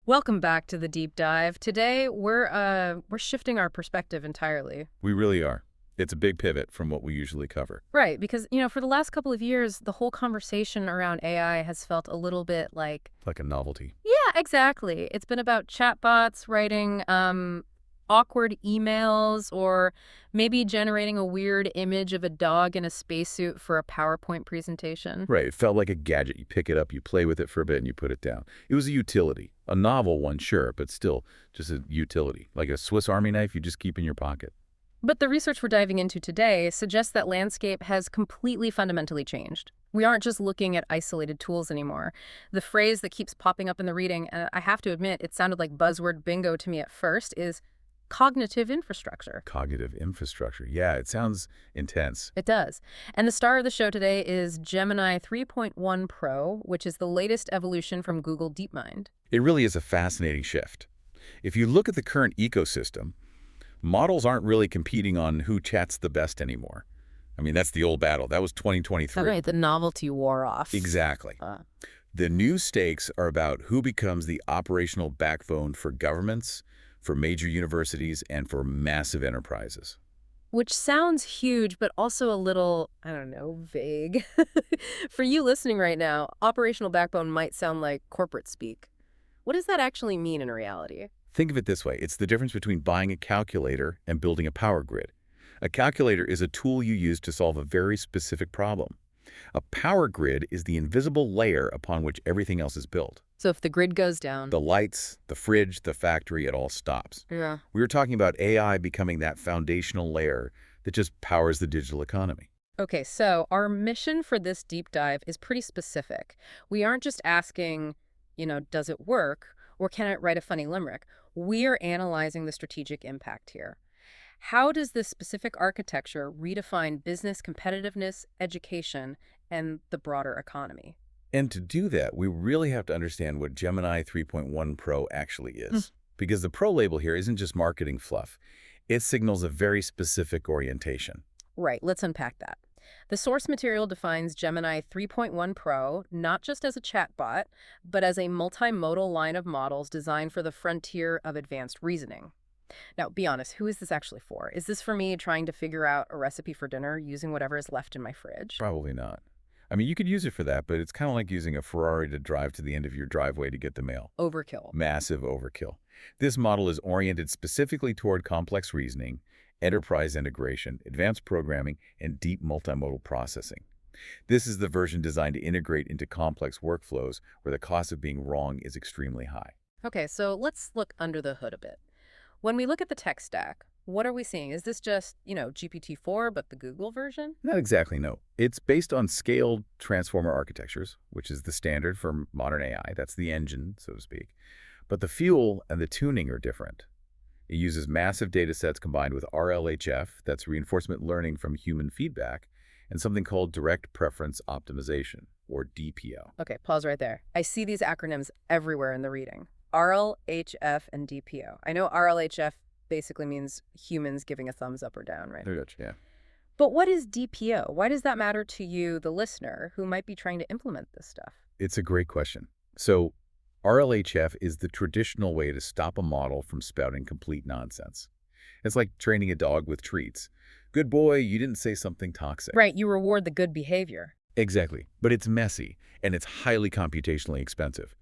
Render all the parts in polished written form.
Welcome back to the deep dive. Today we're shifting our perspective entirely. We really are. It's a big pivot from what we usually cover. Right, because for the last couple of years, the whole conversation around AI has felt a little bit like, Like a novelty. yeah, exactly. It's been about chatbots writing awkward emails or maybe generating a weird image of a dog in a spacesuit for a PowerPoint presentation. Right. It felt like a gadget. You pick it up, you play with it for a bit, and you put it down. It was a utility. A novel one, sure, but still just a utility. Like a Swiss Army knife you just keep in your pocket. But the research we're diving into today suggests that landscape has completely fundamentally changed. We aren't just looking at isolated tools anymore. The phrase that keeps popping up in the reading, and I have to admit, it sounded like buzzword bingo to me at first, is cognitive infrastructure. Cognitive infrastructure. Yeah, it sounds intense. It does. And the star of the show today is Gemini 3.1 Pro, which is the latest evolution from Google DeepMind. It really is a fascinating shift. If you look at the current ecosystem, models aren't really competing on who chats the best anymore. I mean, that's the old battle. That was 2023. Right, the novelty wore off. Exactly. The new stakes are about who becomes the operational backbone for governments, for major universities, and for massive enterprises. Which sounds huge, but also a little, I don't know, vague. For you listening right now, operational backbone might sound like corporate speak. What does that actually mean in reality? Think of it this way. It's the difference between buying a calculator and building a power grid. A calculator is a tool you use to solve a very specific problem. A power grid is the invisible layer upon which everything else is built. So if the grid goes down. The lights, the fridge, the factory, it all stops. Yeah. We were talking about AI becoming that foundational layer that just powers the digital economy. Okay, so our mission for this deep dive is pretty specific. We aren't just asking, does it work or can it write a funny limerick? We are analyzing the strategic impact here. How does this specific architecture redefine business competitiveness, education, and the broader economy? And to do that, we really have to understand what Gemini 3.1 Pro actually is. Because the Pro label here isn't just marketing fluff. It signals a very specific orientation. Right, let's unpack that. The source material defines Gemini 3.1 Pro not just as a chatbot, but as a multimodal line of models designed for the frontier of advanced reasoning. Now, be honest, who is this actually for? Is this for me trying to figure out a recipe for dinner using whatever is left in my fridge? Probably not. I mean, you could use it for that, but it's kind of like using a Ferrari to drive to the end of your driveway to get the mail. Overkill. Massive overkill. This model is oriented specifically toward complex reasoning, enterprise integration, advanced programming, and deep multimodal processing. This is the version designed to integrate into complex workflows where the cost of being wrong is extremely high. Okay, so let's look under the hood a bit. When we look at the tech stack, what are we seeing? Is this just, GPT-4, but the Google version? Not exactly, no. It's based on scaled transformer architectures, which is the standard for modern AI. That's the engine, so to speak. But the fuel and the tuning are different. It uses massive data sets combined with RLHF, that's reinforcement learning from human feedback, and something called direct preference optimization, or DPO. Okay, pause right there. I see these acronyms everywhere in the reading. RLHF and DPO. I know RLHF basically means humans giving a thumbs up or down, right? Very much, yeah. But what is DPO? Why does that matter to you, the listener, who might be trying to implement this stuff? It's a great question. So RLHF is the traditional way to stop a model from spouting complete nonsense. It's like training a dog with treats. Good boy, you didn't say something toxic. Right, you reward the good behavior. Exactly. But it's messy, and it's highly computationally expensive.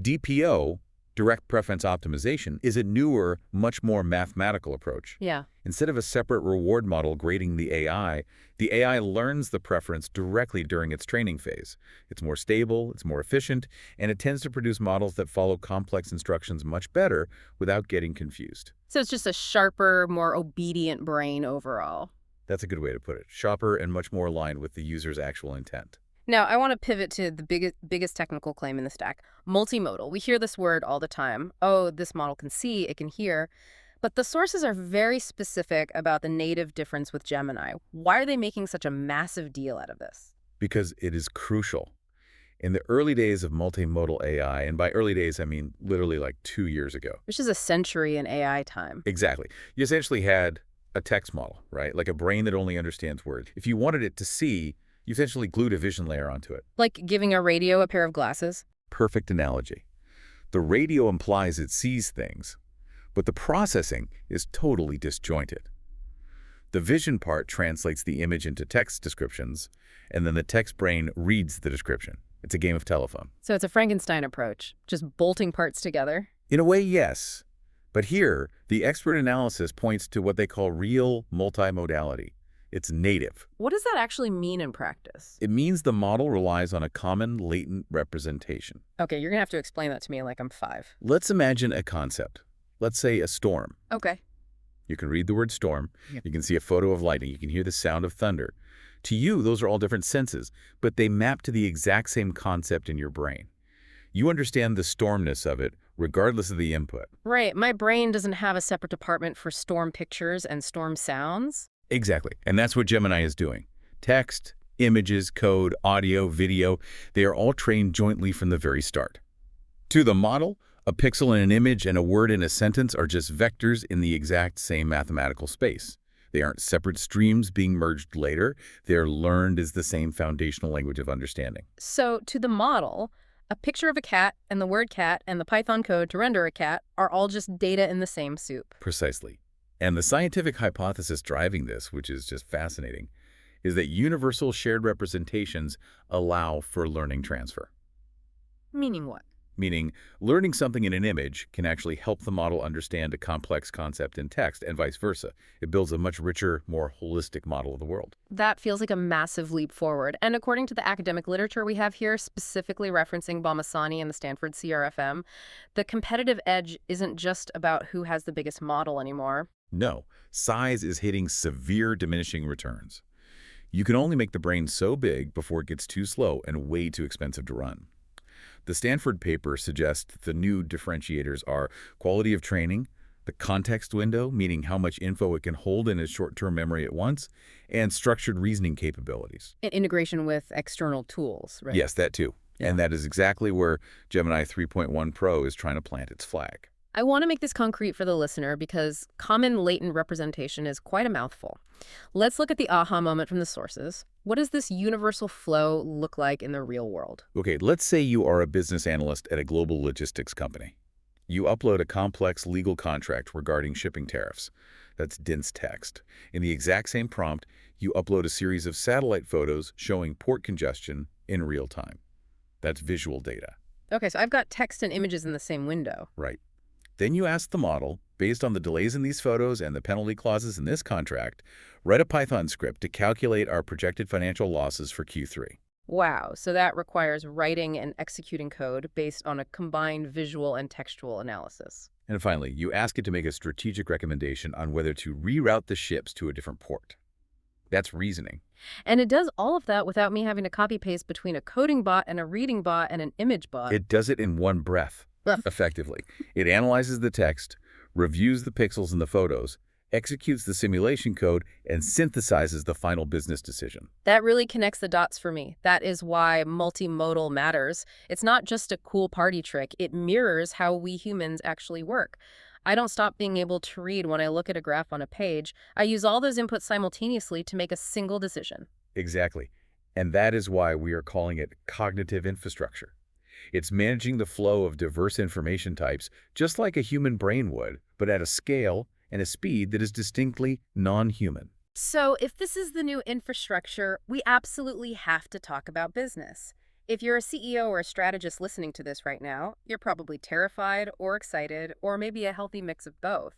DPO, direct preference optimization, is a newer, much more mathematical approach. Yeah. Instead of a separate reward model grading the AI learns the preference directly during its training phase. It's more stable, it's more efficient, and it tends to produce models that follow complex instructions much better without getting confused. So it's just a sharper, more obedient brain overall. That's a good way to put it. Sharper and much more aligned with the user's actual intent. Now, I want to pivot to the biggest technical claim in the stack, multimodal. We hear this word all the time. Oh, this model can see, it can hear. But the sources are very specific about the native difference with Gemini. Why are they making such a massive deal out of this? Because it is crucial. In the early days of multimodal AI, and by early days, I mean literally like 2 years ago. Which is a century in AI time. Exactly. You essentially had a text model, right? Like a brain that only understands words. If you wanted it to see, you essentially glued a vision layer onto it. Like giving a radio a pair of glasses? Perfect analogy. The radio implies it sees things, but the processing is totally disjointed. The vision part translates the image into text descriptions, and then the text brain reads the description. It's a game of telephone. So it's a Frankenstein approach, just bolting parts together. In a way, yes. But here, the expert analysis points to what they call real multimodality. It's native. What does that actually mean in practice? It means the model relies on a common latent representation. Okay, you're going to have to explain that to me like I'm 5. Let's imagine a concept. Let's say a storm. Okay. You can read the word storm. You can see a photo of lightning. You can hear the sound of thunder. To you, those are all different senses, but they map to the exact same concept in your brain. You understand the stormness of it, regardless of the input. Right. My brain doesn't have a separate department for storm pictures and storm sounds. Exactly. And that's what Gemini is doing. Text, images, code, audio, video, they are all trained jointly from the very start. To the model, a pixel in an image and a word in a sentence are just vectors in the exact same mathematical space. They aren't separate streams being merged later. They're learned as the same foundational language of understanding. So to the model, a picture of a cat and the word cat and the Python code to render a cat are all just data in the same soup. Precisely. And the scientific hypothesis driving this, which is just fascinating, is that universal shared representations allow for learning transfer. Meaning what? Meaning, learning something in an image can actually help the model understand a complex concept in text, and vice versa. It builds a much richer, more holistic model of the world. That feels like a massive leap forward. And according to the academic literature we have here, specifically referencing Balmasani and the Stanford CRFM, the competitive edge isn't just about who has the biggest model anymore. No, size is hitting severe diminishing returns. You can only make the brain so big before it gets too slow and way too expensive to run. The Stanford paper suggests the new differentiators are quality of training, the context window, meaning how much info it can hold in its short-term memory at once, and structured reasoning capabilities. And integration with external tools, right? Yes, that too. Yeah. And that is exactly where Gemini 3.1 Pro is trying to plant its flag. I want to make this concrete for the listener because common latent representation is quite a mouthful. Let's look at the aha moment from the sources. What does this universal flow look like in the real world? Okay, let's say you are a business analyst at a global logistics company. You upload a complex legal contract regarding shipping tariffs. That's dense text. In the exact same prompt, you upload a series of satellite photos showing port congestion in real time. That's visual data. Okay, so I've got text and images in the same window. Right. Then you ask the model, based on the delays in these photos and the penalty clauses in this contract, write a Python script to calculate our projected financial losses for Q3. Wow, so that requires writing and executing code based on a combined visual and textual analysis. And finally, you ask it to make a strategic recommendation on whether to reroute the ships to a different port. That's reasoning. And it does all of that without me having to copy-paste between a coding bot and a reading bot and an image bot. It does it in one breath, effectively. It analyzes the text, reviews the pixels in the photos, executes the simulation code, and synthesizes the final business decision. That really connects the dots for me. That is why multimodal matters. It's not just a cool party trick. It mirrors how we humans actually work. I don't stop being able to read when I look at a graph on a page. I use all those inputs simultaneously to make a single decision. Exactly. And that is why we are calling it cognitive infrastructure. It's managing the flow of diverse information types just like a human brain would, but at a scale and a speed that is distinctly non-human. So if this is the new infrastructure, we absolutely have to talk about business. If you're a CEO or a strategist listening to this right now, you're probably terrified or excited or maybe a healthy mix of both.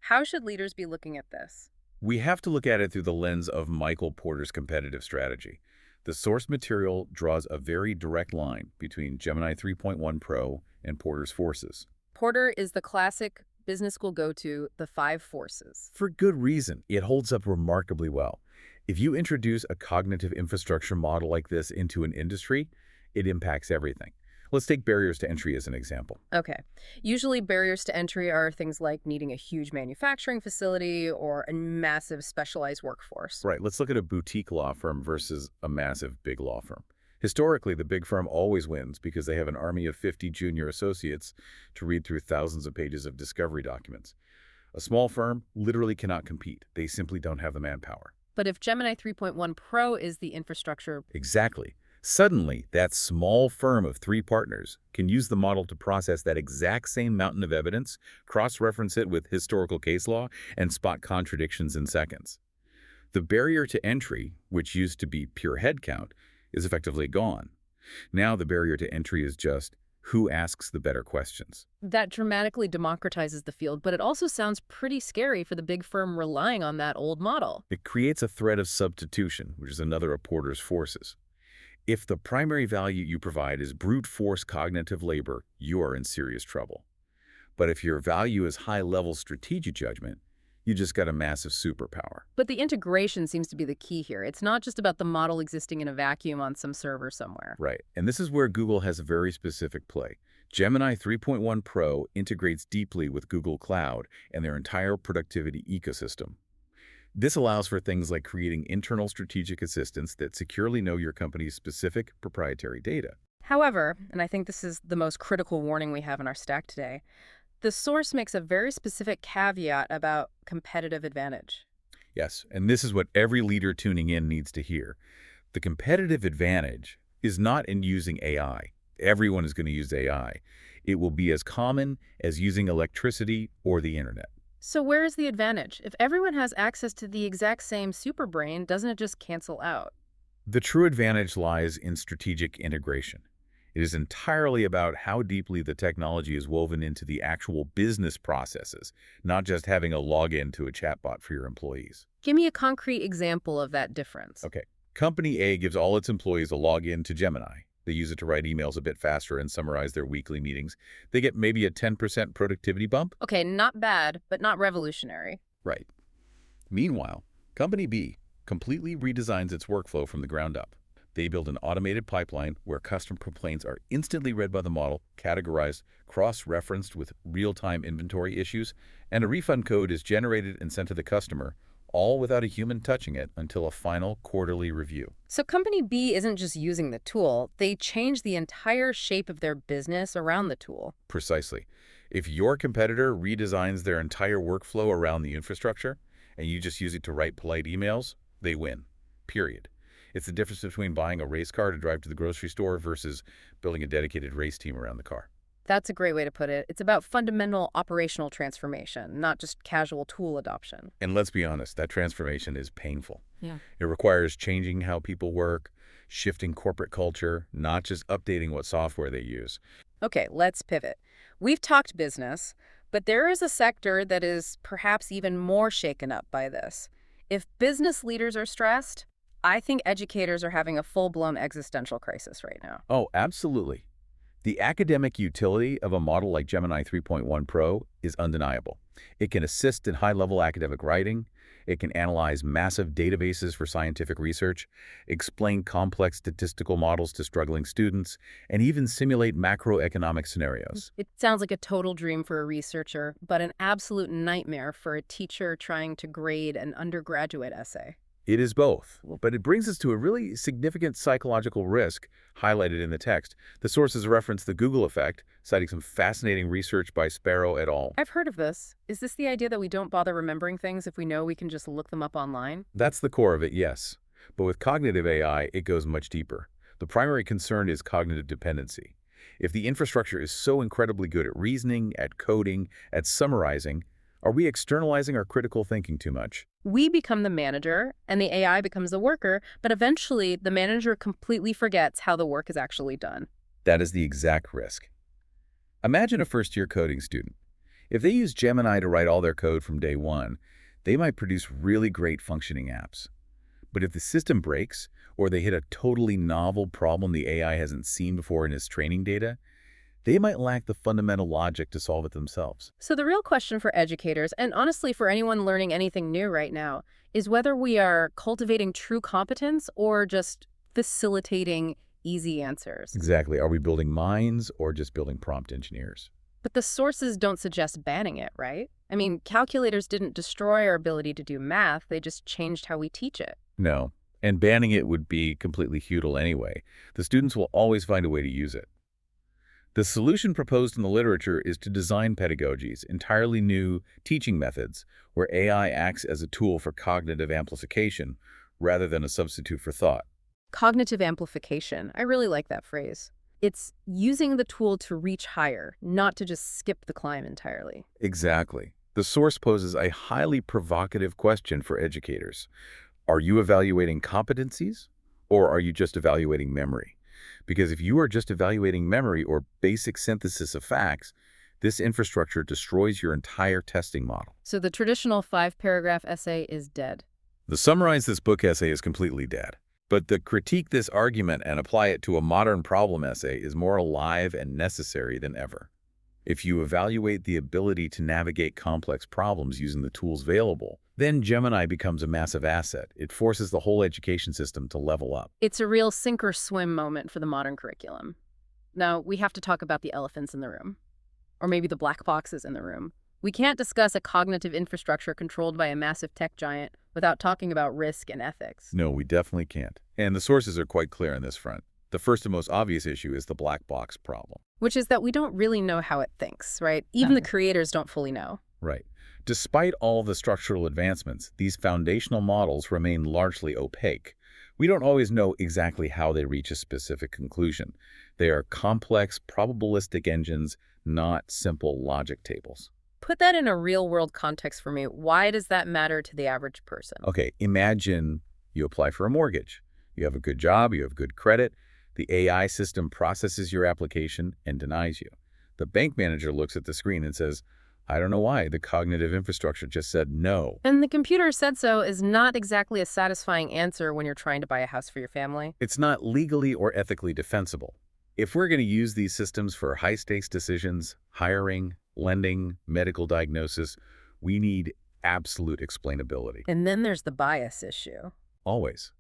How should leaders be looking at this? We have to look at it through the lens of Michael Porter's competitive strategy. The source material draws a very direct line between Gemini 3.1 Pro and Porter's forces. Porter is the classic business school go-to, the 5 forces. For good reason. It holds up remarkably well. If you introduce a cognitive infrastructure model like this into an industry, it impacts everything. Let's take barriers to entry as an example. Okay. Usually barriers to entry are things like needing a huge manufacturing facility or a massive specialized workforce. Right. Let's look at a boutique law firm versus a massive big law firm. Historically, the big firm always wins because they have an army of 50 junior associates to read through thousands of pages of discovery documents. A small firm literally cannot compete. They simply don't have the manpower. But if Gemini 3.1 Pro is the infrastructure... Exactly. Suddenly, that small firm of 3 partners can use the model to process that exact same mountain of evidence, cross-reference it with historical case law, and spot contradictions in seconds. The barrier to entry, which used to be pure headcount, is effectively gone. Now the barrier to entry is just who asks the better questions. That dramatically democratizes the field, but it also sounds pretty scary for the big firm relying on that old model. It creates a threat of substitution, which is another of Porter's forces. If the primary value you provide is brute force cognitive labor, you are in serious trouble. But if your value is high-level strategic judgment, you just got a massive superpower. But the integration seems to be the key here. It's not just about the model existing in a vacuum on some server somewhere. Right, and this is where Google has a very specific play. Gemini 3.1 Pro integrates deeply with Google Cloud and their entire productivity ecosystem. This allows for things like creating internal strategic assistants that securely know your company's specific proprietary data. However, and I think this is the most critical warning we have in our stack today, the source makes a very specific caveat about competitive advantage. Yes, and this is what every leader tuning in needs to hear. The competitive advantage is not in using AI. Everyone is going to use AI. It will be as common as using electricity or the internet. So where is the advantage? If everyone has access to the exact same superbrain, doesn't it just cancel out? The true advantage lies in strategic integration. It is entirely about how deeply the technology is woven into the actual business processes, not just having a login to a chatbot for your employees. Give me a concrete example of that difference. Okay, Company A gives all its employees a login to Gemini. They use it to write emails a bit faster and summarize their weekly meetings. They get maybe a 10% productivity bump. Okay, not bad, but not revolutionary. Right. Meanwhile, Company B completely redesigns its workflow from the ground up. They build an automated pipeline where customer complaints are instantly read by the model, categorized, cross-referenced with real-time inventory issues, and a refund code is generated and sent to the customer, all without a human touching it until a final quarterly review. So Company B isn't just using the tool, they change the entire shape of their business around the tool. Precisely. If your competitor redesigns their entire workflow around the infrastructure, and you just use it to write polite emails, they win. Period. It's the difference between buying a race car to drive to the grocery store versus building a dedicated race team around the car. That's a great way to put it. It's about fundamental operational transformation, not just casual tool adoption. And let's be honest, that transformation is painful. Yeah. It requires changing how people work, shifting corporate culture, not just updating what software they use. Okay, let's pivot. We've talked business, but there is a sector that is perhaps even more shaken up by this. If business leaders are stressed, I think educators are having a full-blown existential crisis right now. Oh, absolutely. The academic utility of a model like Gemini 3.1 Pro is undeniable. It can assist in high-level academic writing, it can analyze massive databases for scientific research, explain complex statistical models to struggling students, and even simulate macroeconomic scenarios. It sounds like a total dream for a researcher, but an absolute nightmare for a teacher trying to grade an undergraduate essay. It is both, but it brings us to a really significant psychological risk highlighted in the text. The sources reference the Google effect, citing some fascinating research by Sparrow et al. I've heard of this. Is this the idea that we don't bother remembering things if we know we can just look them up online? That's the core of it, yes. But with cognitive AI, it goes much deeper. The primary concern is cognitive dependency. If the infrastructure is so incredibly good at reasoning, at coding, at summarizing, are we externalizing our critical thinking too much? We become the manager, and the AI becomes the worker, but eventually the manager completely forgets how the work is actually done. That is the exact risk. Imagine a first-year coding student. If they use Gemini to write all their code from day one, they might produce really great functioning apps. But if the system breaks, or they hit a totally novel problem the AI hasn't seen before in its training data, they might lack the fundamental logic to solve it themselves. So the real question for educators, and honestly for anyone learning anything new right now, is whether we are cultivating true competence or just facilitating easy answers. Exactly. Are we building minds or just building prompt engineers? But the sources don't suggest banning it, right? I mean, calculators didn't destroy our ability to do math, they just changed how we teach it. No. And banning it would be completely futile anyway. The students will always find a way to use it. The solution proposed in the literature is to design pedagogies, entirely new teaching methods, where AI acts as a tool for cognitive amplification rather than a substitute for thought. Cognitive amplification. I really like that phrase. It's using the tool to reach higher, not to just skip the climb entirely. Exactly. The source poses a highly provocative question for educators. Are you evaluating competencies, or are you just evaluating memory? Because if you are just evaluating memory or basic synthesis of facts, this infrastructure destroys your entire testing model. So the traditional 5-paragraph essay is dead. The summarize this book essay is completely dead. But the critique this argument and apply it to a modern problem essay is more alive and necessary than ever. If you evaluate the ability to navigate complex problems using the tools available, then Gemini becomes a massive asset. It forces the whole education system to level up. It's a real sink or swim moment for the modern curriculum. Now, we have to talk about the elephants in the room. Or maybe the black boxes in the room. We can't discuss a cognitive infrastructure controlled by a massive tech giant without talking about risk and ethics. No, we definitely can't. And the sources are quite clear on this front. The first and most obvious issue is the black box problem. Which is that we don't really know how it thinks, right? Even the creators don't fully know. Right. Despite all the structural advancements, these foundational models remain largely opaque. We don't always know exactly how they reach a specific conclusion. They are complex, probabilistic engines, not simple logic tables. Put that in a real-world context for me. Why does that matter to the average person? Okay, imagine you apply for a mortgage. You have a good job, you have good credit. The AI system processes your application and denies you. The bank manager looks at the screen and says, I don't know why, the cognitive infrastructure just said no. And the computer said so is not exactly a satisfying answer when you're trying to buy a house for your family. It's not legally or ethically defensible. If we're going to use these systems for high-stakes decisions, hiring, lending, medical diagnosis, we need absolute explainability. And then there's the bias issue. Always.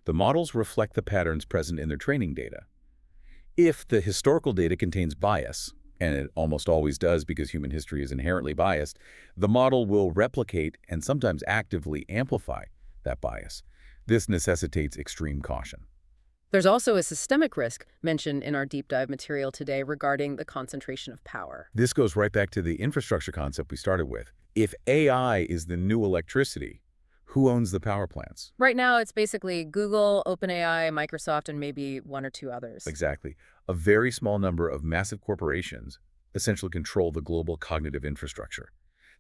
The models reflect the patterns present in their training data. If the historical data contains bias, and it almost always does because human history is inherently biased, the model will replicate and sometimes actively amplify that bias. This necessitates extreme caution. There's also a systemic risk mentioned in our deep dive material today regarding the concentration of power. This goes right back to the infrastructure concept we started with. If AI is the new electricity, who owns the power plants? Right now, it's basically Google, OpenAI, Microsoft, and maybe one or two others. Exactly. A very small number of massive corporations essentially control the global cognitive infrastructure.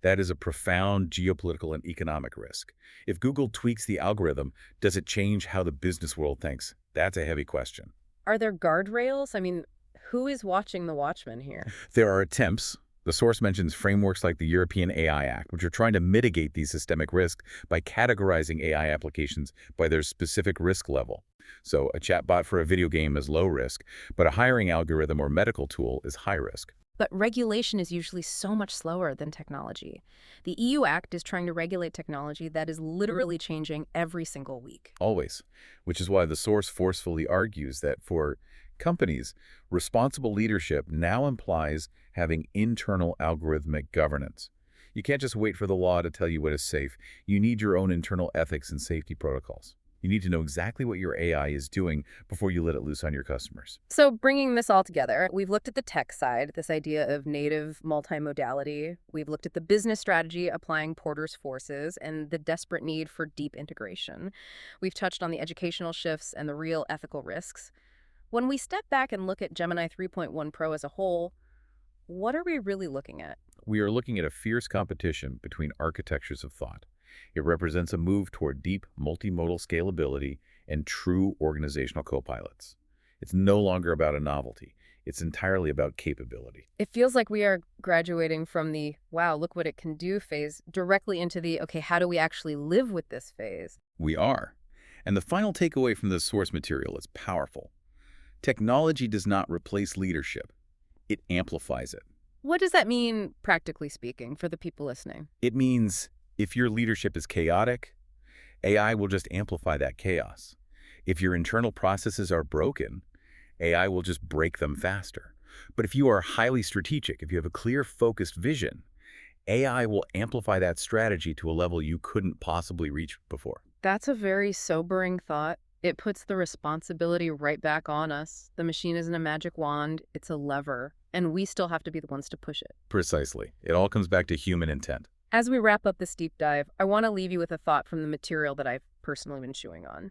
That is a profound geopolitical and economic risk. If Google tweaks the algorithm, does it change how the business world thinks? That's a heavy question. Are there guardrails? I mean, who is watching the watchman here? There are attempts. The source mentions frameworks like the European AI Act, which are trying to mitigate these systemic risks by categorizing AI applications by their specific risk level. So a chatbot for a video game is low risk, but a hiring algorithm or medical tool is high risk. But regulation is usually so much slower than technology. The EU Act is trying to regulate technology that is literally changing every single week. Always, which is why the source forcefully argues that for companies, responsible leadership now implies having internal algorithmic governance. You can't just wait for the law to tell you what is safe. You need your own internal ethics and safety protocols. You need to know exactly what your AI is doing before you let it loose on your customers. So bringing this all together, we've looked at the tech side, this idea of native multimodality. We've looked at the business strategy applying Porter's forces and the desperate need for deep integration. We've touched on the educational shifts and the real ethical risks. When we step back and look at Gemini 3.1 Pro as a whole, what are we really looking at? We are looking at a fierce competition between architectures of thought. It represents a move toward deep multimodal scalability and true organizational copilots. It's no longer about a novelty. It's entirely about capability. It feels like we are graduating from the, wow, look what it can do phase directly into the, okay, how do we actually live with this phase? We are. And the final takeaway from this source material is powerful. Technology does not replace leadership. It amplifies it. What does that mean, practically speaking, for the people listening? It means if your leadership is chaotic, AI will just amplify that chaos. If your internal processes are broken, AI will just break them faster. But if you are highly strategic, if you have a clear, focused vision, AI will amplify that strategy to a level you couldn't possibly reach before. That's a very sobering thought. It puts the responsibility right back on us. The machine isn't a magic wand, it's a lever, and we still have to be the ones to push it. Precisely. It all comes back to human intent. As we wrap up this deep dive, I want to leave you with a thought from the material that I've personally been chewing on.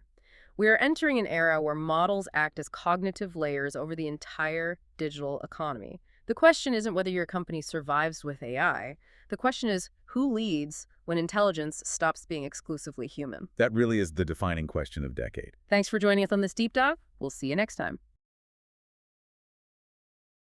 We are entering an era where models act as cognitive layers over the entire digital economy. The question isn't whether your company survives with AI. The question is who leads when intelligence stops being exclusively human. That really is the defining question of decade. Thanks for joining us on this deep dive. We'll see you next time.